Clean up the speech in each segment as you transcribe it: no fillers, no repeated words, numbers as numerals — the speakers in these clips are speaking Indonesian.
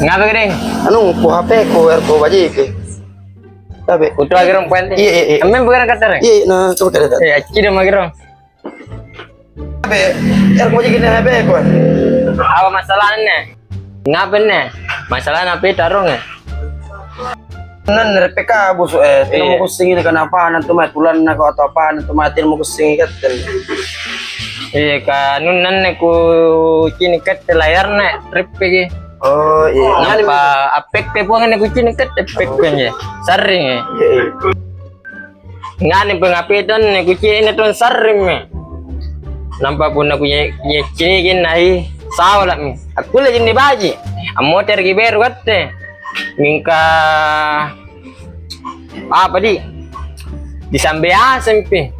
Ngapa gering? Anu ku HP ku erko baji ke. Tabe. Utu agirong puente. Iya. Amen bukan kata. Iya, nah coba kada. Aci dah magirong. Tabe, erko baji kene HP ku. Apa masalahnya? Ngapa nih? Masalah apa tarung ya? Nan RPK bos tino mo kusing ini kenapa nanti tulan na ko atau apa nanti matin mo kusing ikat. Iya kanun nan ku kini kat layar nih trip lagi. Oh iya. Apa apek te buangan ku kini kat apek kan ya. Saring ya. Ngani pengapitan nih ku kini tuh saring me. Nampak pun aku kini kini sawah mi. Aku lagi nih baji. Motor giber katte. Mingka apa di sambea sempi.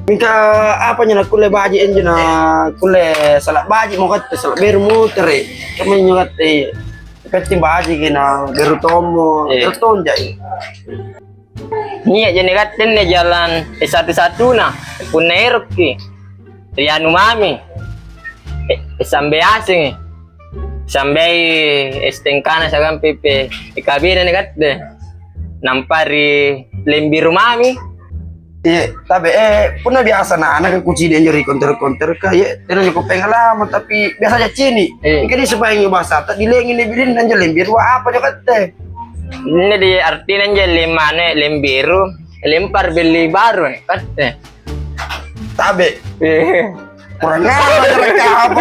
Mingka apa nyana kule baji enjuna kule salak baji mo katte salak beru muter. Kami nyukat katti baji kena beru tomo terton jai. Nia jane katten ne jalan satu-satu na punerok ki. Rianu mami. Sambea sing. Sampai estengkana sagam pepe ikabina negatte nampari lembi rumami tapi puna biasa na anak kuci dia nyeri konter ka ya tena ko pengalaman tapi biasa aja cini ikani supaya ngebasa tak dilengin dibilin nanja lembir wa apa juga teh ini di arti nanja lemane lembiru lempar beli baru katte tabe kurang apa mereka apa